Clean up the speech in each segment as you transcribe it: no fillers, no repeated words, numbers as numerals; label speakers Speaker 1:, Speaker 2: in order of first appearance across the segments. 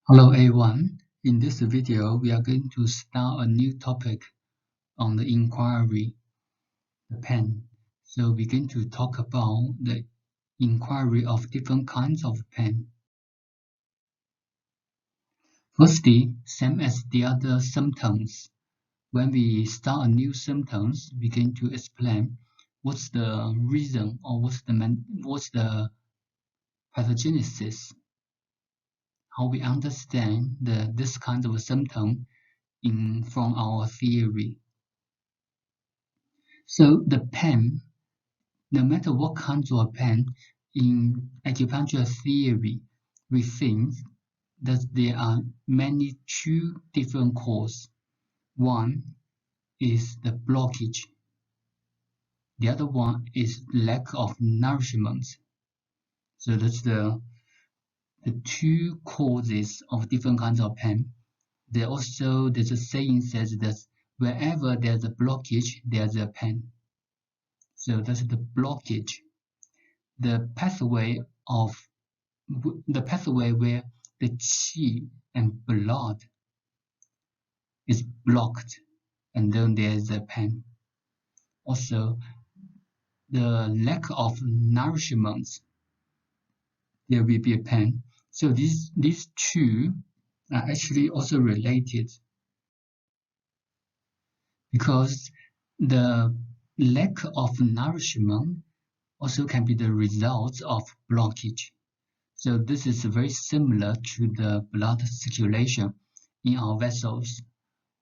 Speaker 1: Hello everyone, in this video we are going to start a new topic on the inquiry, the pain. So we're going to talk about the inquiry of different kinds of pain. Firstly, same as the other symptoms, when we start a new symptoms, we're going to explain what's the reason or what's the pathogenesis, how we understand this kind of symptom from our theory. So the pain, no matter what kinds of pain, in acupuncture theory, we think that there are two different causes. One is the blockage. The other one is lack of nourishment. So that's the two causes of different kinds of pain. There's a saying says that wherever there's a blockage, there's a pain. So that's the blockage. The pathway where the qi and blood is blocked, and then there's a pain. Also, the lack of nourishment, there will be a pain. So these two are actually also related, because the lack of nourishment also can be the result of blockage. So this is very similar to the blood circulation in our vessels.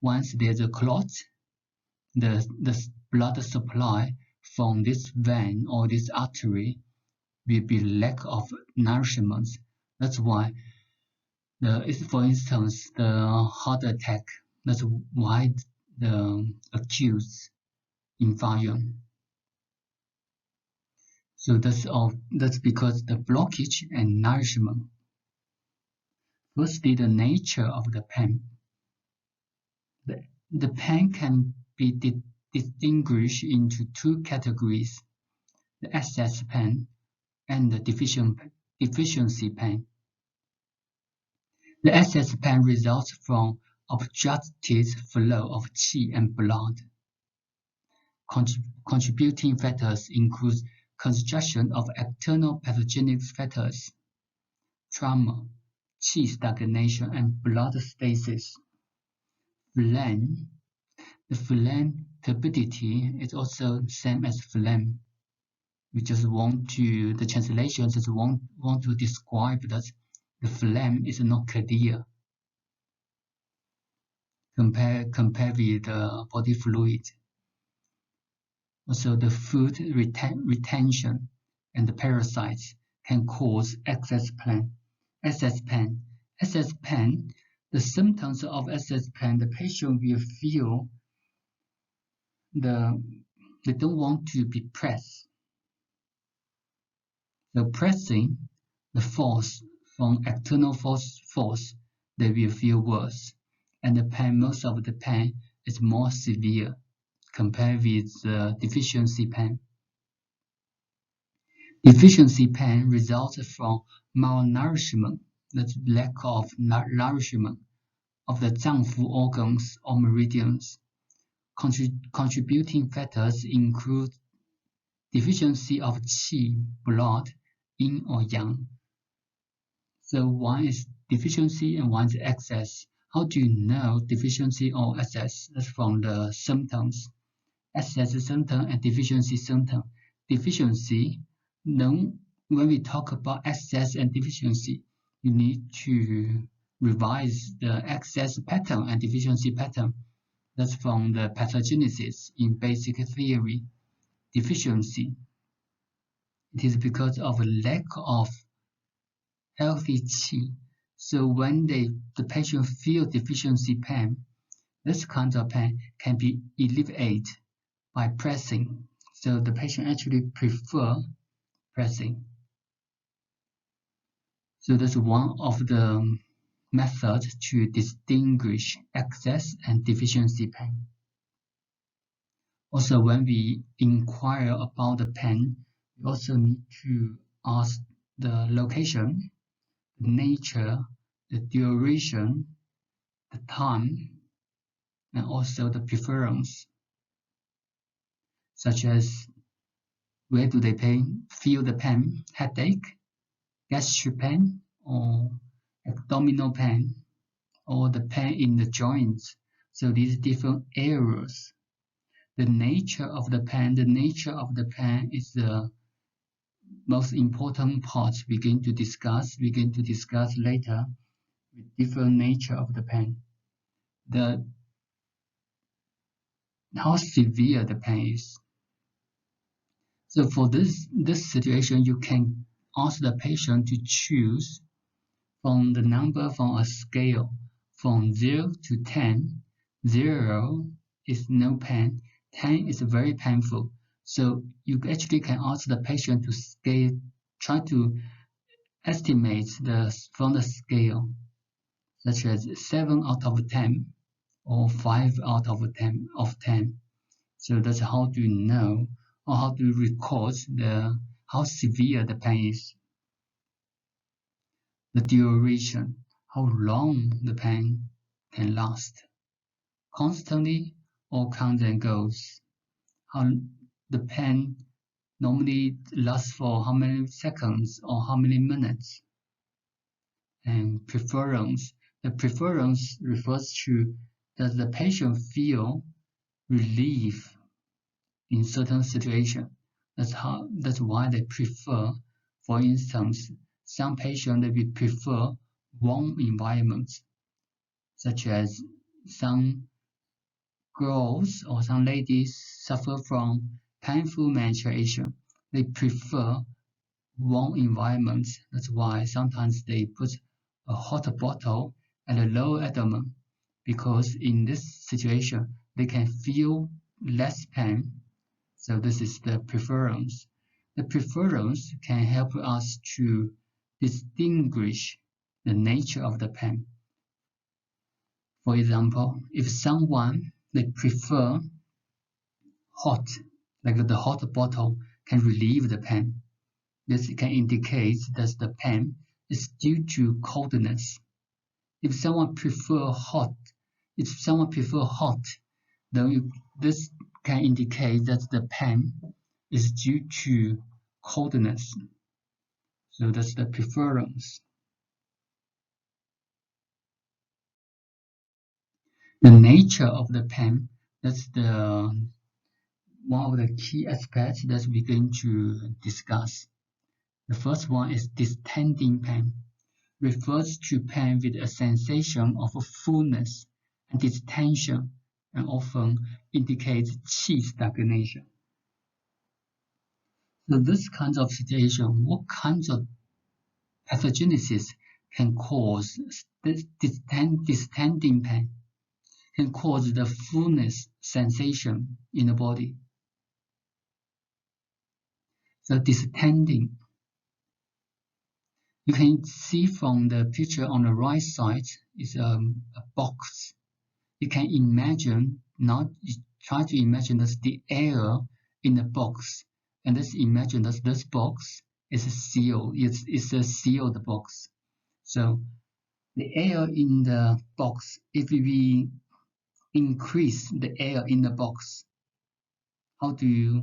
Speaker 1: Once there's a clot, the blood supply from this vein or this artery will be lack of nourishment. That's why for instance, the heart attack, that's why the acute infarction. So that's because the blockage and nourishment. Firstly, the nature of the pain. The pain can be distinguished into two categories: the excess pain and the deficiency pain. The excess pain results from obstructed flow of qi and blood. Contributing factors include congestion of external pathogenic factors, trauma, qi stagnation, and blood stasis. Phlegm. The phlegm turbidity is also same as phlegm. We just the translation just want to describe that the phlegm is not clear compared with the body fluid. Also, the food retention and the parasites can cause excess pain. Excess pain. Excess pain. The symptoms of excess pain, the patient will feel they don't want to be pressed. The pressing, the force from external force, they will feel worse, and the pain, most of the pain is more severe compared with the deficiency pain. Deficiency pain results from malnourishment, that's lack of nourishment of the zangfu organs or meridians. Contributing factors include deficiency of qi, blood, yin or yang. So one is deficiency and one is excess. How do you know deficiency or excess? That's from the symptoms. Excess symptom and deficiency symptom. Deficiency, when we talk about excess and deficiency, you need to revise the excess pattern and deficiency pattern. That's from the pathogenesis in basic theory. Deficiency, it is because of a lack of healthy qi. So when the patient feel deficiency pain, this kind of pain can be alleviated by pressing. So the patient actually prefer pressing. So that's one of the methods to distinguish excess and deficiency pain. Also, when we inquire about the pain, we also need to ask the location, the nature, the duration, the time, and also the preference, such as where do they feel the pain, headache, gastric pain, or abdominal pain, or the pain in the joints. So these different areas. The nature of the pain is the most important part we're going to discuss later with different nature of the pain. How severe the pain is. So for this situation, you can ask the patient to choose from the number from a scale from 0 to 10. 0 is no pain, 10 is very painful. So you actually can ask the patient to try to estimate from the scale, such as 7 out of 10 or 5 out of 10. So that's how to know or how to record how severe the pain is. The duration, how long the pain can last, constantly or comes and goes. How the pain normally lasts for how many seconds or how many minutes. And preference. The preference refers to does the patient feel relief in certain situation. That's why they prefer. For instance, some patients they will prefer warm environments, such as some girls or some ladies suffer from painful menstruation. They prefer warm environments. That's why sometimes they put a hot bottle at a lower abdomen, because in this situation they can feel less pain. So this is the preference. The preference can help us to distinguish the nature of the pain. For example, if someone they prefer hot, like the hot bottle can relieve the pain, this can indicate that the pain is due to coldness. If someone prefer hot, then this can indicate that the pain is due to coldness. So that's the preference. The nature of the pain, that's one of the key aspects that we're going to discuss. The first one is distending pain. Refers to pain with a sensation of fullness and distension, and often indicates qi stagnation. So this kind of situation, what kinds of pathogenesis can cause this distending pain? Can cause the fullness sensation in the body. So distending, you can see from the picture on the right side is a box. You can imagine, try to imagine that's the air in the box, and let's imagine that this box is a seal. It's a sealed box. So the air in the box, if we increase the air in the box, how do you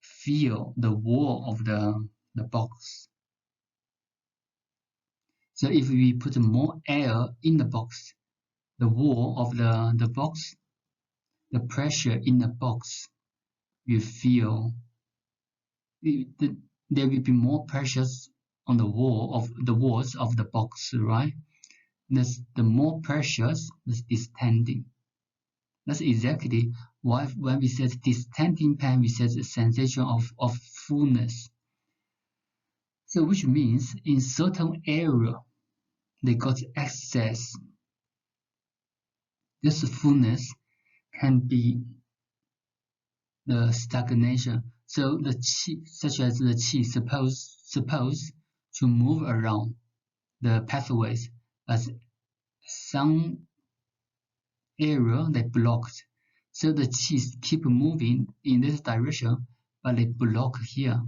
Speaker 1: feel the wall of the box? So if we put more air in the box, the wall of the box, the pressure in the box will feel, there will be more pressures on the walls of the box, right? The more pressures, the distending. That's exactly why when we said distending pain, we said the sensation of fullness. So which means in certain area, they got excess. This fullness can be the stagnation. So the qi, such as the qi, supposed to move around the pathways, as some area they blocked. So the qi keep moving in this direction, but they block here.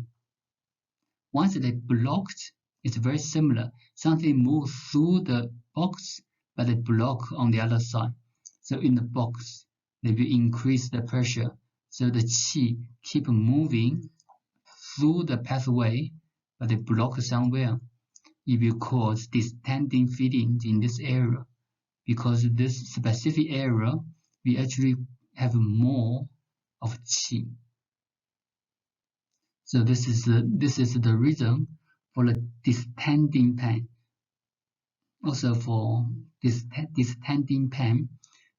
Speaker 1: Once they blocked, It's very similar. Something moves through the box, but they block on the other side. So in the box, they will increase the pressure. So the qi keep moving through the pathway, but they block somewhere. It will cause distending feeling in this area. Because this specific area, we actually have more of qi. So this is the reason for the distending pain. Also for this distending pain,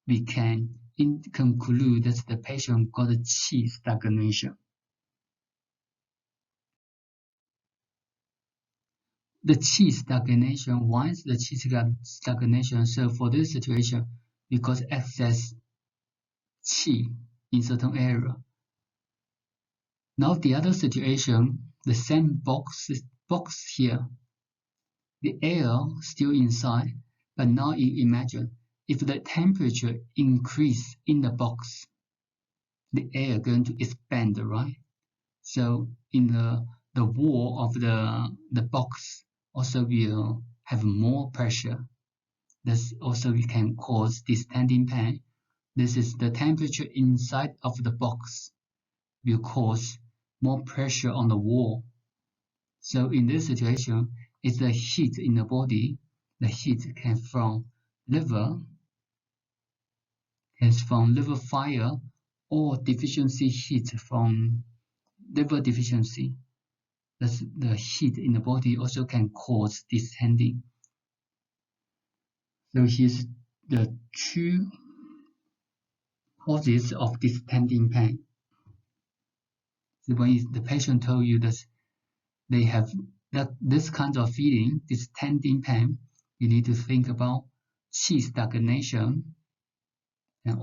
Speaker 1: we can conclude that the patient got a qi stagnation. The qi stagnation, once the qi stagnation, so for this situation, we got excess qi in certain area. Now the other situation, the same box here, the air still inside, but now you imagine if the temperature increase in the box, the air going to expand, right? So in the wall of the box also will have more pressure. This also can cause distending pain. This is the temperature inside of the box will cause more pressure on the wall. So in this situation, it's the heat in the body. The heat can from liver fire or deficiency heat from liver deficiency. That's the heat in the body also can cause distending. So here's the two causes of distending pain. So when the patient told you that they have this kind of feeling, distending pain, you need to think about qi stagnation and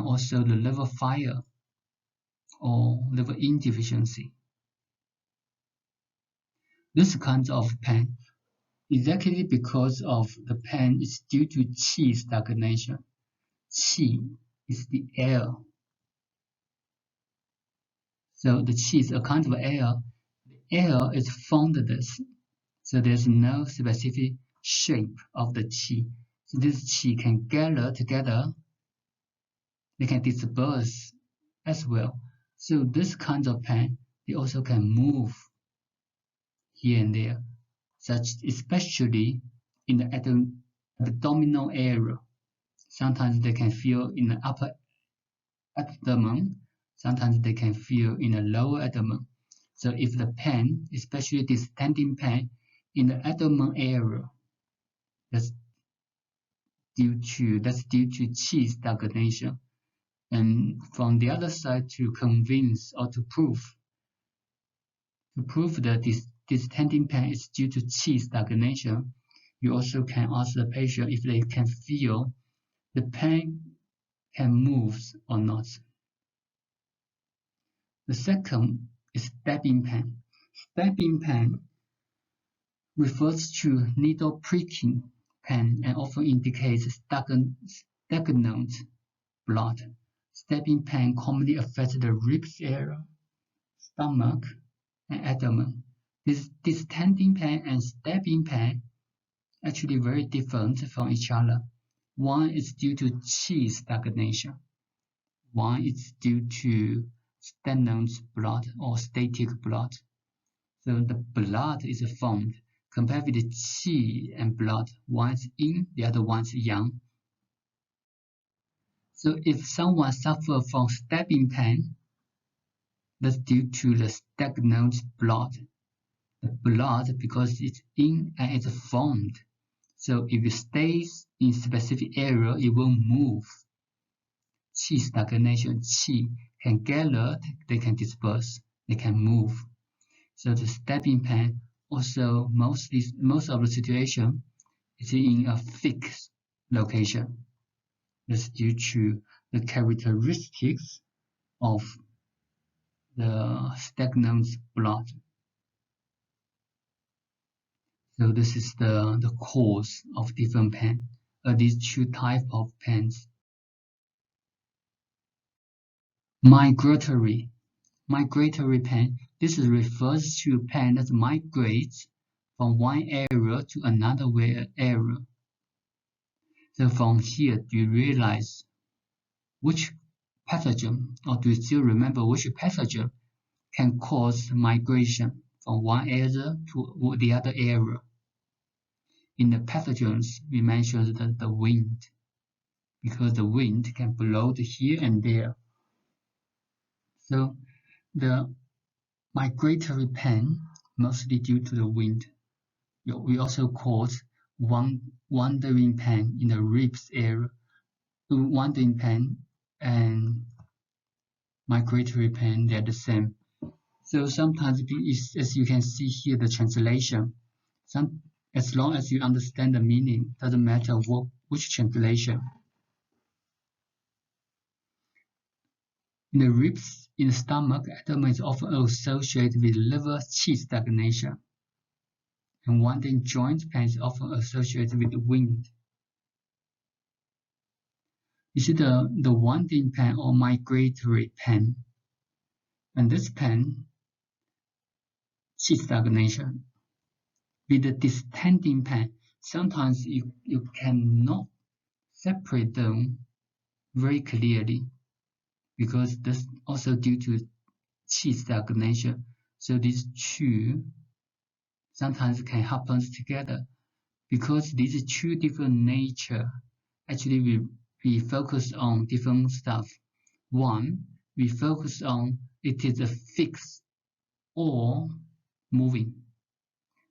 Speaker 1: also the liver fire or liver insufficiency. This kind of pain exactly because of the pain is due to qi stagnation. Qi is the air. So the qi is a kind of air. The air is formless. So there's no specific shape of the qi. So this qi can gather together. They can disperse as well. So this kind of pain, they also can move here and there, such especially in the abdominal area. Sometimes they can feel in the upper abdomen, sometimes they can feel in the lower abdomen. So if the pain, especially distending pain in the abdomen area, that's due to qi stagnation. And from the other side, to convince or to prove that this distending pain is due to qi stagnation, you also can ask the patient if they can feel the pain can move or not. The second is stabbing pain. Stabbing pain refers to needle pricking pain and often indicates stagnant blood. Stabbing pain commonly affects the ribs area, stomach, and abdomen. This distending pain and stabbing pain actually very different from each other. One is due to qi stagnation. One is due to stagnant blood or static blood. So the blood is formed. Compared with the qi and blood, one is yin, the other one is yang. So if someone suffers from stabbing pain, that's due to the stagnant blood. The blood, because it's in and it's formed. So if it stays in specific area, it won't move. Qi stagnation, qi can gather, they can disperse, they can move. So the stabbing pain also most of the situation is in a fixed location. That's due to the characteristics of the stagnant blood. So this is the cause of different pain. These two types of pains. Migratory pain. This refers to pain that migrates from one area to another area. So from here, do you realize which pathogen, or do you still remember which pathogen can cause migration from one area to the other area? In the pathogens, we mentioned the wind, because the wind can blow here and there. So the migratory pain, mostly due to the wind. We also call wandering pain in the ribs area. Wandering pain and migratory pain, they're the same. So sometimes, as you can see here, the translation, as long as you understand the meaning, doesn't matter which translation. In the ribs, in the stomach, abdomen is often associated with liver qi stagnation, and wandering joint pain is often associated with the wind. You see the wandering pain or migratory pain, and this pain, qi stagnation. With the distending pain, sometimes you cannot separate them very clearly, because this also due to qi stagnation. So these two sometimes can happen together, because these two different nature. Actually, we focus on different stuff. One, we focus on it is a fixed or moving,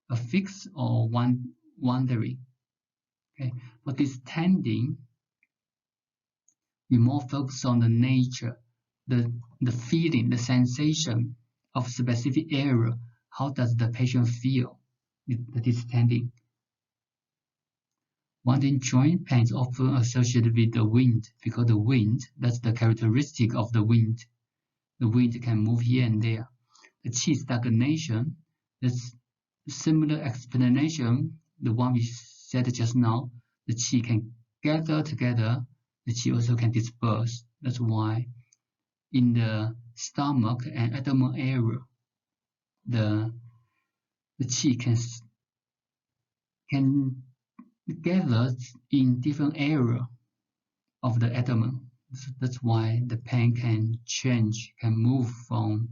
Speaker 1: a fixed or wandering. Okay, for distending, we more focus on the nature, the feeling, the sensation of specific area. How does the patient feel with the distending? Wandering joint pain is often associated with the wind, because the wind, that's the characteristic of the wind. The wind can move here and there. The qi stagnation, that's similar explanation, the one we said just now. The qi can gather together, the qi also can disperse. That's why in the stomach and abdomen area, the qi can gather in different area of the abdomen. So that's why the pain can change, can move from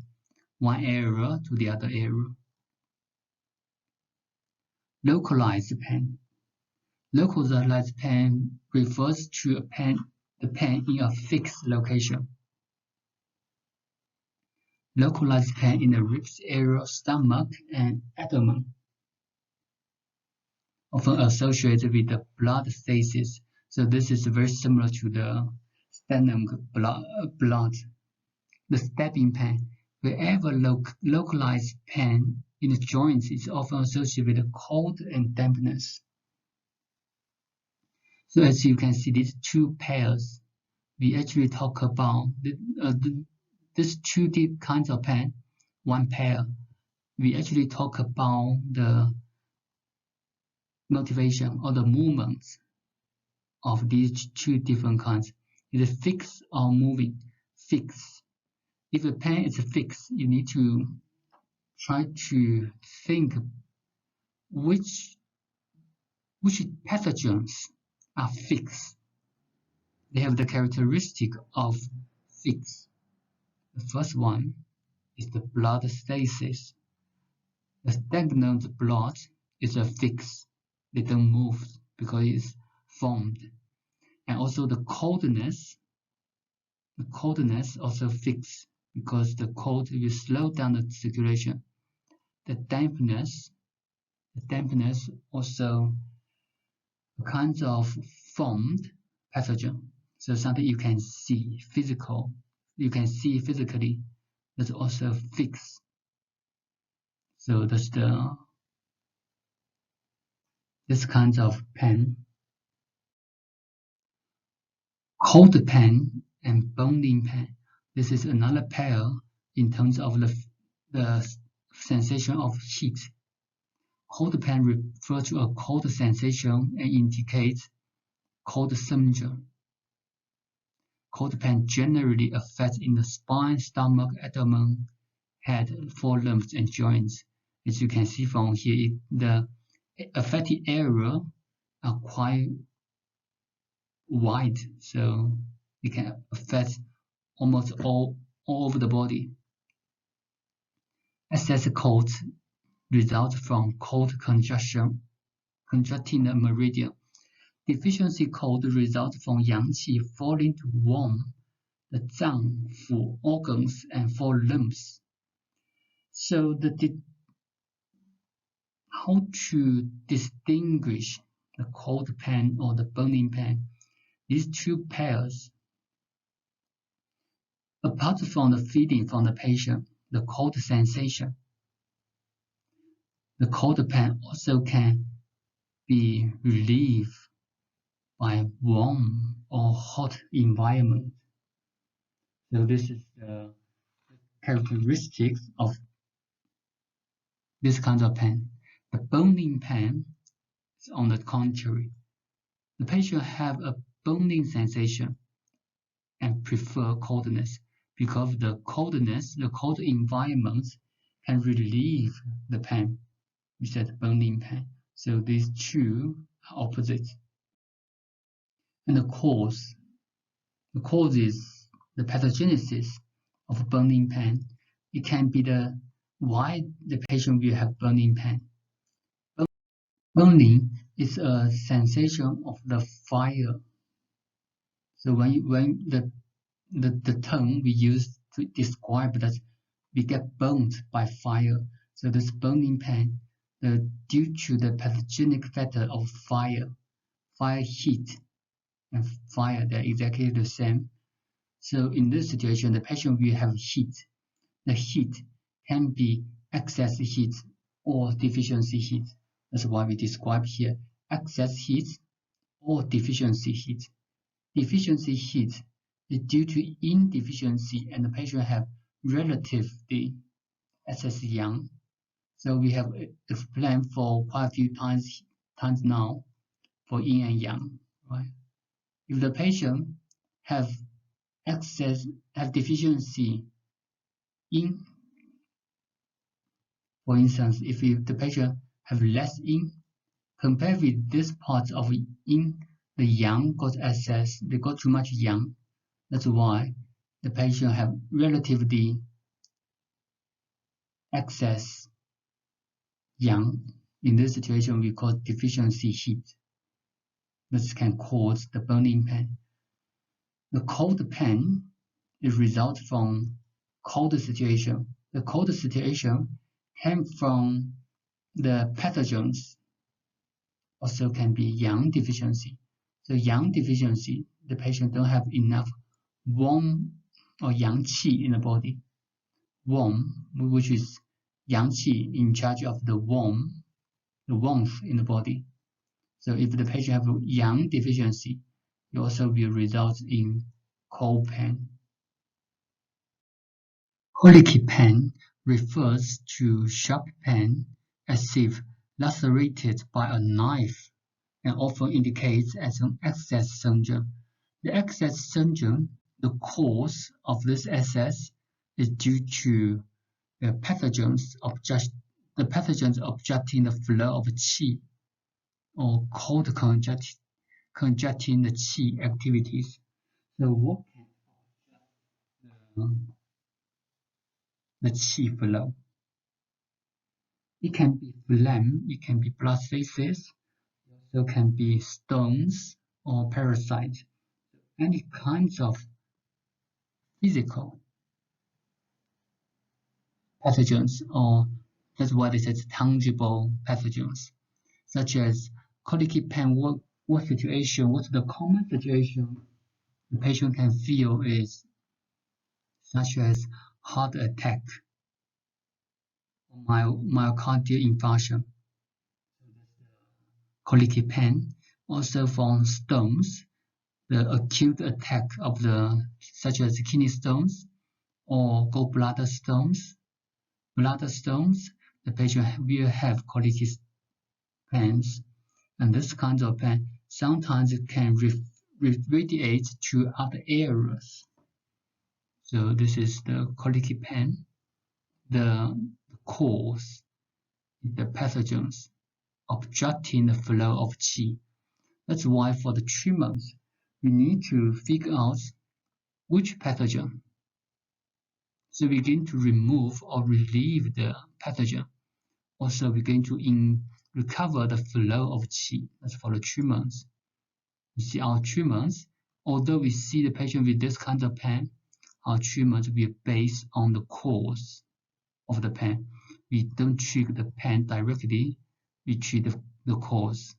Speaker 1: one area to the other area. Localized pain. Localized pain refers to the pain in a fixed location. Localized pain in the ribs area, stomach, and abdomen, often associated with the blood stasis. So this is very similar to the sternum blood. The stabbing pain. Wherever localized pain in the joints is often associated with cold and dampness. So as you can see, these two pairs, we actually talk about these two deep kinds of pain, one pair. We actually talk about the motivation or the movements of these two different kinds. Is it fixed or moving? Fixed. If the pain is fixed, you need to try to think which pathogens are fixed. They have the characteristic of fixed. The first one is the blood stasis. The stagnant blood is a fix. They don't move because it's formed. And also the coldness also fixed, because the cold will slow down the circulation. The dampness also kinds of formed pathogen. So something you can see physically, that's also fixed. So that's this kind of pain. Cold pain and burning pain. This is another pair in terms of the sensation of heat. Cold pain refers to a cold sensation and indicates cold syndrome. Cold pain generally affects in the spine, stomach, abdomen, head, forelimbs, and joints. As you can see from here, the affected area are quite wide, so it can affect almost all over the body. Excess cold results from cold congesting the meridian. Deficiency cold results from yang qi falling to warm the zang, fu organs and forelimbs. So how to distinguish the cold pain or the burning pain? These two pairs, apart from the feeling from the patient, the cold sensation, the cold pain also can be relieved by warm or hot environment. So this is the characteristics of this kind of pain. The burning pain is on the contrary. The patient have a burning sensation and prefer coldness because the cold environment can relieve the pain. We said burning pain. So these two are opposite. And the cause is the pathogenesis of burning pain. It can be why the patient will have burning pain. Burning is a sensation of the fire. So when the term we use to describe that we get burnt by fire. So this burning pain due to the pathogenic factor of fire heat, and fire, they're exactly the same. So in this situation, the patient will have heat. The heat can be excess heat or deficiency heat. That's why we describe here excess heat or deficiency heat. Deficiency heat is due to indeficiency and the patient have relatively excess yang. So we have explained for quite a few times now for yin and yang, right? If the patient have deficiency in, for instance, if the patient have less yin, compared with this part of yin, the yang got excess, they got too much yang. That's why the patient have relatively excess yang. In this situation, we call deficiency heat. This can cause the burning pain. The cold pain is result from cold situation. The cold situation came from the pathogens, also can be yang deficiency. So yang deficiency, the patient don't have enough warm or yang qi in the body. Warm, which is yang qi in charge of the warmth in the body. So if the patient have yang deficiency, it also will result in cold pain. Colicky pain refers to sharp pain as if lacerated by a knife and often indicates as an excess syndrome. The excess syndrome, the cause of this excess is due to the pathogens obstructing the flow of qi or cold congesting the qi activities. So what can the qi flow? It can be phlegm, it can be blood vessels, it also can be stones or parasites, any kinds of physical pathogens, or that's why they say tangible pathogens, such as colicky pain. What situation, what's the common situation the patient can feel is such as heart attack or myocardial infarction. Colicky pain, also from stones, the acute attack of such as kidney stones or gallbladder stones, bladder stones, the patient will have colicky pains, and this kind of pain sometimes it can radiate to other areas. So this is the colicky pain. the cause, the pathogens obstructing the flow of qi. That's why for the treatment, we need to figure out which pathogen. So we're going to remove or relieve the pathogen. Also, we're going to recover the flow of qi. That's for the treatments. You see our treatments, although we see the patient with this kind of pain, our treatment will be based on the cause of the pain. We don't treat the pain directly, we treat the cause.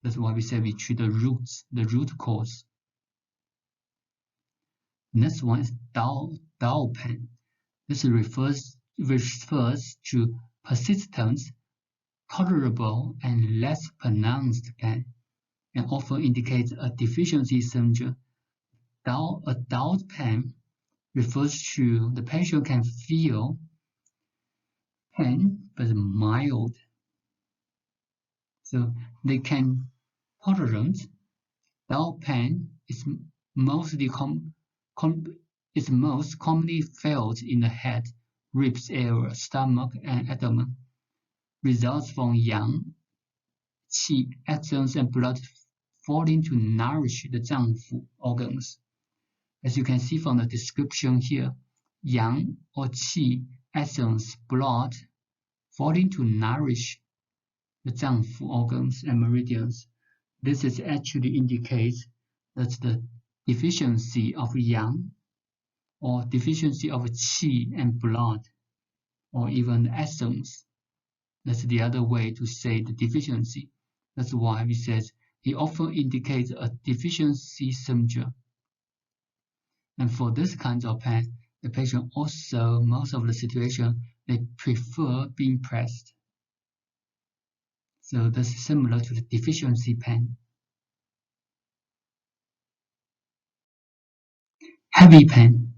Speaker 1: That's why we say we treat the root cause. Next one is dull pain. This refers to persistent, tolerable, and less pronounced pain, and often indicates a deficiency syndrome. A dull pain refers to the patient can feel pain but mild, so they can tolerate. Dull pain is most commonly felt in the head, ribs area, stomach, and abdomen. Results from yang, qi, axons, and blood falling to nourish the zangfu organs. As you can see from the description here, yang or qi, essence, blood, falling to nourish the zangfu organs and meridians. This is actually indicates that the deficiency of yang or deficiency of qi and blood, or even essence. That's the other way to say the deficiency. That's why we said it often indicates a deficiency syndrome. And for this kind of pain, the patient also, most of the situation, they prefer being pressed. So that's similar to the deficiency pain. Heavy pain.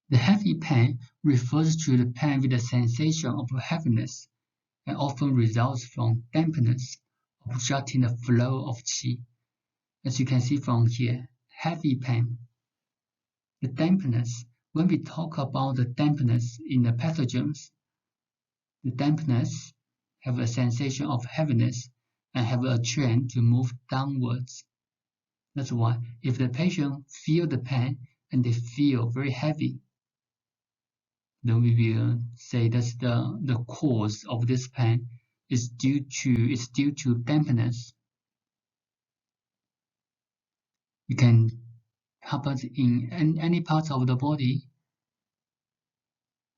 Speaker 1: The heavy pain refers to the pain with a sensation of heaviness and often results from dampness, obstructing the flow of qi. As you can see from here, heavy pain. The dampness, when we talk about the dampness in the pathogens, the dampness have a sensation of heaviness and have a trend to move downwards. That's why if the patient feel the pain and they feel very heavy, then we will say that the cause of this pain is due to dampness. It can happen in any part of the body.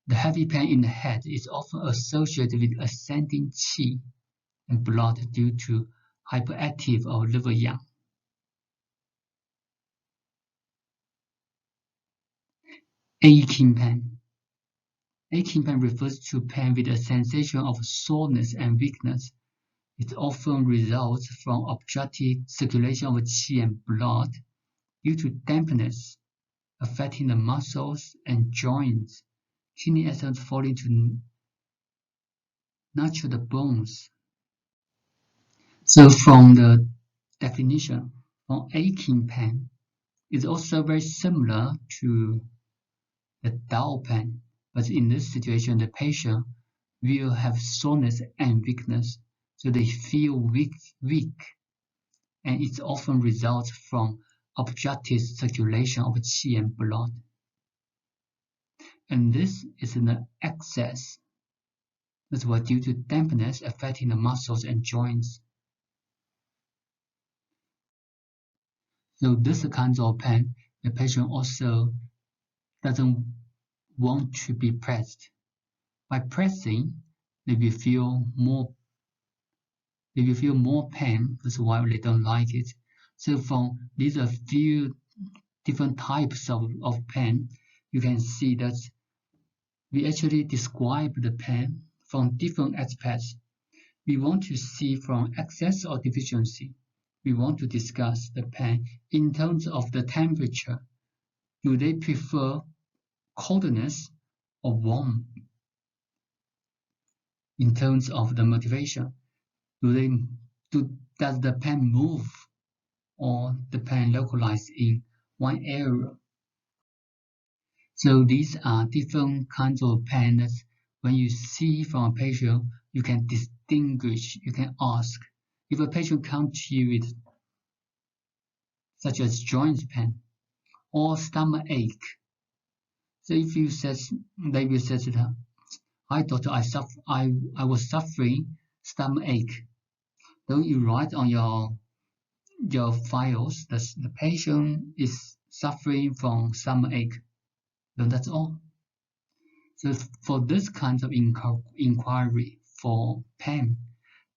Speaker 1: The heavy pain in the head is often associated with ascending qi and blood due to hyperactive or liver yang. Aching pain. Aching pain refers to pain with a sensation of soreness and weakness. It often results from obstructed circulation of qi and blood due to dampness affecting the muscles and joints. Kidney essence falling to nurture the bones. So from the definition, from aching pain is also very similar to the dull pain, but in this situation, the patient will have soreness and weakness, so they feel weak, and it often results from obstructed circulation of qi and blood. And this is an excess. That's why due to dampness affecting the muscles and joints. So this kind of pain, the patient also doesn't want to be pressed. By pressing, they will feel more pain. That's why they don't like it. So from these are few different types of pain, you can see that we actually describe the pain from different aspects. We want to see from excess or deficiency. We want to discuss the pain in terms of the temperature. Do they prefer coldness or warm? In terms of the motivation, does the pain move or the pain localized in one area? So these are different kinds of pain that when you see from a patient, you can distinguish, you can ask. If a patient comes to you with such as joint pain or stomach ache, so if you said, they will say to her, "Hi doctor, I was suffering stomach ache." Don't you write on your files that the patient is suffering from stomach ache? Then that's all. So for this kind of inquiry for pain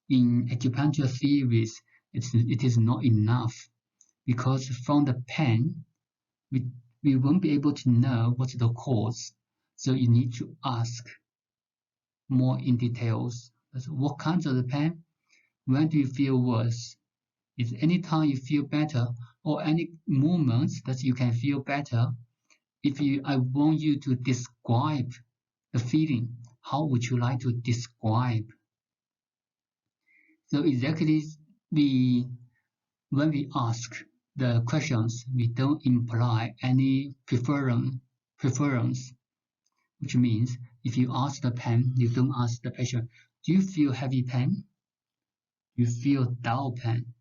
Speaker 1: in acupuncture theories, it is not enough because from the pain, we won't be able to know what's the cause. So you need to ask more in details. What kinds of the pain? When do you feel worse? Is any time you feel better or any moments that you can feel better? I want you to describe the feeling, how would you like to describe? So exactly when we ask the questions, we don't imply any preference, which means if you ask the pain, you don't ask the patient, do you feel heavy pain? Do you feel dull pain?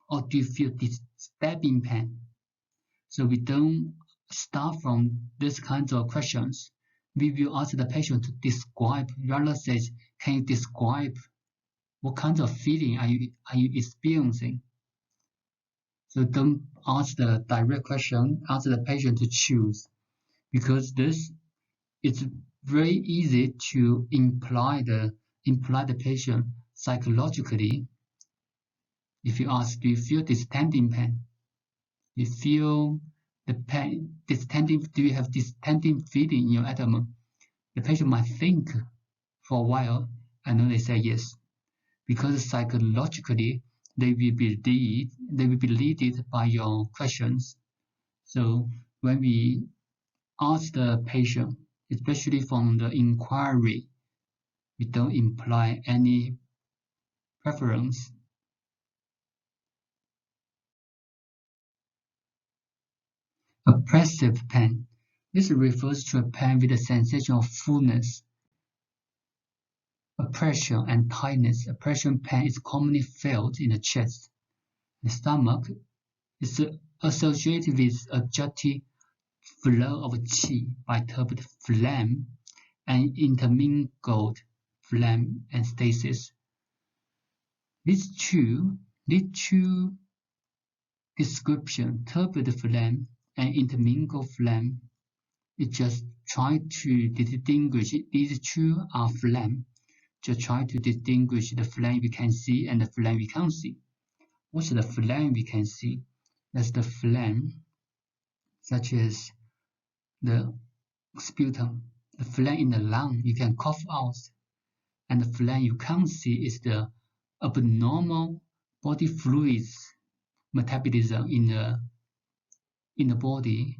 Speaker 1: Or do you feel this stabbing pain? So we don't start from these kinds of questions. We will ask the patient to describe, rather says, can you describe what kinds of feeling are you experiencing? So don't ask the direct question, ask the patient to choose, because this it's very easy to imply the patient psychologically. If you ask, do you feel distending pain? You feel the pain, distending, do you have distending feeling in your abdomen? The patient might think for a while, and then they say yes, because psychologically they will be led by your questions. So when we ask the patient, especially from the inquiry, we don't imply any preference. Oppressive pain. This refers to a pain with a sensation of fullness, oppression, and tightness. Oppression pain is commonly felt in the chest. The stomach is associated with a jutty flow of qi by turbid phlegm and intermingled phlegm and stasis. These two descriptions, turbid phlegm and intermingled phlegm, it just try to distinguish these two are phlegm. Just try to distinguish the phlegm we can see and the phlegm we can't see. What's the phlegm we can see? That's the phlegm, such as the sputum, the phlegm in the lung you can cough out, and the phlegm you can't see is the abnormal body fluids metabolism in the body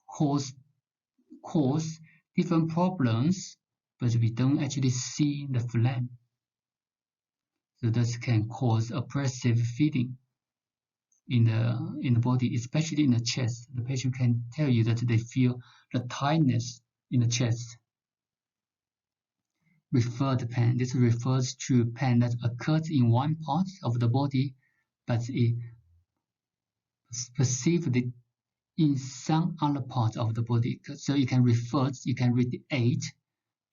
Speaker 1: cause different problems, but we don't actually see the phlegm. So this can cause oppressive feeling in the body, especially in the chest. The patient can tell you that they feel the tightness in the chest. Referred pain. This refers to pain that occurs in one part of the body, but it perceived in some other part of the body. So you can radiate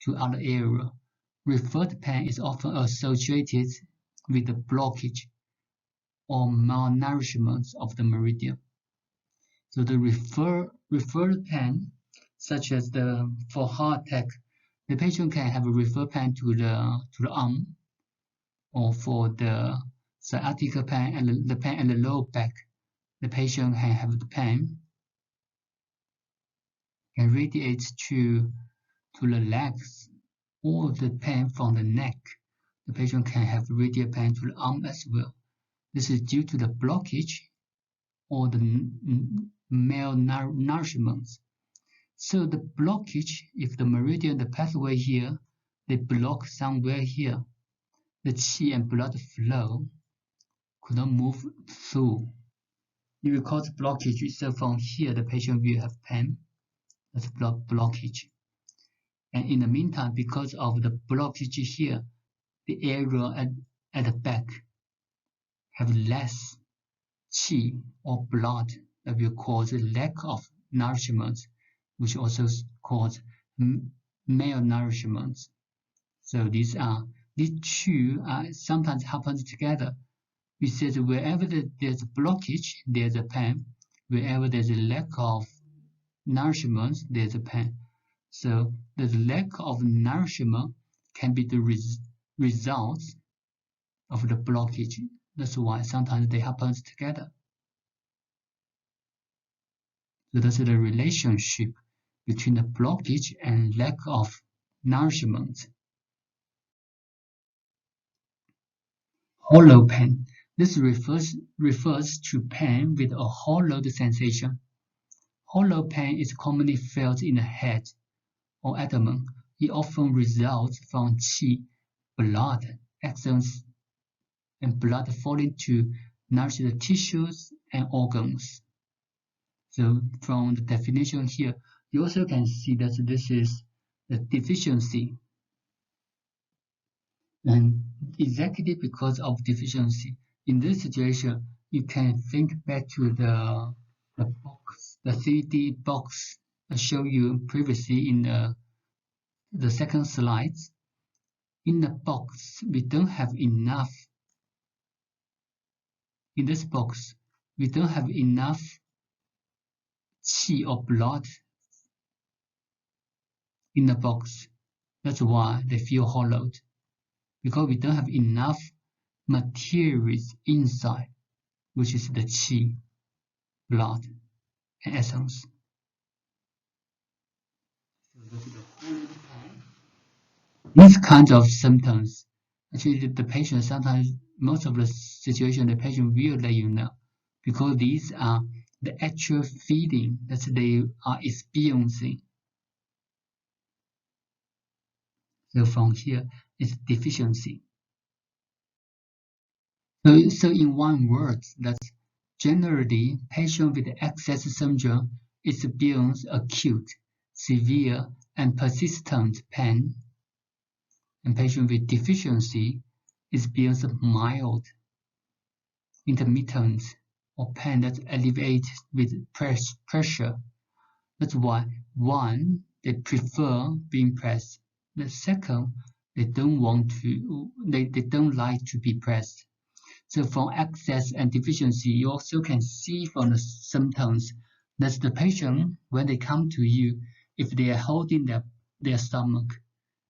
Speaker 1: to other area. Referred pain is often associated with the blockage or malnourishment of the meridian. So the referred pain, such as for heart attack, the patient can have a referred pain to the arm, or for the sciatica pain and the pain in the lower back, the patient can have the pain and radiate to the legs, or the pain from the neck. The patient can have radial pain to the arm as well. This is due to the blockage or the malnourishment. So the blockage, if the meridian, the pathway here, they block somewhere here, the qi and blood flow could not move through. It will cause blockage. So from here, the patient will have pain. That's blockage. And in the meantime, because of the blockage here, the area at the back have less qi or blood that will cause a lack of nourishment, which also cause malnourishment. So these two sometimes happens together. We said wherever there's a blockage, there's a pain. Wherever there's a lack of nourishment, there's a pain. So the lack of nourishment can be the result of the blockage. That's why sometimes they happen together. So that's the relationship between the blockage and lack of nourishment. Hollow pain. This refers to pain with a hollowed sensation. Hollow pain is commonly felt in the head or abdomen. It often results from qi, blood, axons, and blood falling to nourish the tissues and organs. So from the definition here, you also can see that this is the deficiency. And exactly because of deficiency, in this situation, you can think back to the box, the 3D box I showed you previously in the second slide. In the box, we don't have enough. In this box, we don't have enough qi or blood in the box. That's why they feel hollowed, because we don't have enough materials inside, which is the qi, blood, and essence. These kinds of symptoms, actually the patient sometimes, most of the situation the patient will let you know, because these are the actual feeling that they are experiencing. So from here is deficiency. So in one word, that's generally patient with excess syndrome experience acute, severe, and persistent pain, and patient with deficiency experience mild, intermittent, or pain that alleviates with pressure. That's why one, they prefer being pressed. The second, they don't like to be pressed. So from excess and deficiency, you also can see from the symptoms that the patient, when they come to you, if they are holding their stomach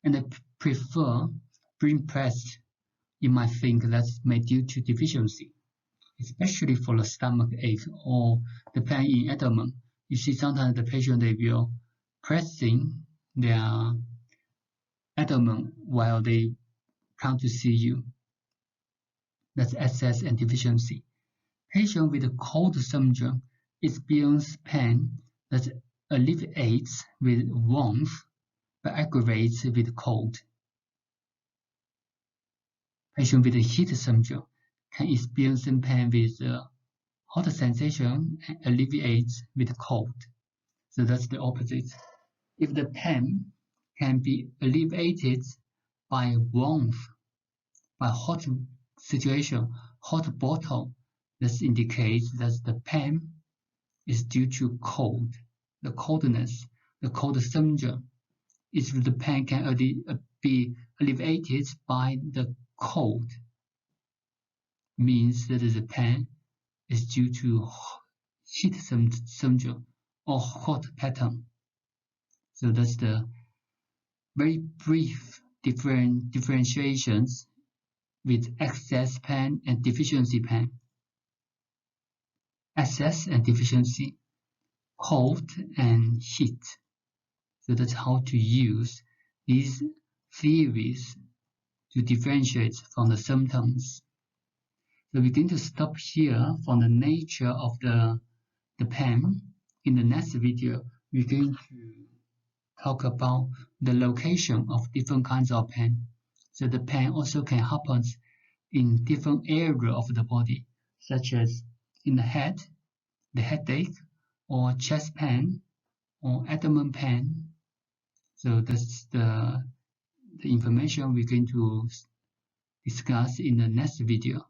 Speaker 1: and they prefer being pressed, you might think that's may due to deficiency, especially for the stomach ache or the pain in abdomen. You see sometimes the patient, they will pressing their abdomen while they come to see you. That's excess and deficiency. Patient with cold syndrome experience pain that alleviates with warmth but aggravates with cold. Patient with heat syndrome can experience pain with hot sensation and alleviates with cold. So that's the opposite. If the pain can be alleviated by warmth, by hot situation, hot bottle, this indicates that the pain is due to cold, the coldness, the cold syndrome. If the pain can be alleviated by the cold, means that the pain is due to heat syndrome or hot pattern. So that's the very brief differentiations with excess pain and deficiency pain. Excess and deficiency, cold and heat. So that's how to use these theories to differentiate from the symptoms. So we're going to stop here from the nature of the pain. In the next video, we're going to talk about the location of different kinds of pain. So the pain also can happen in different areas of the body, such as in the head, the headache, or chest pain, or abdomen pain. So that's the information we're going to discuss in the next video.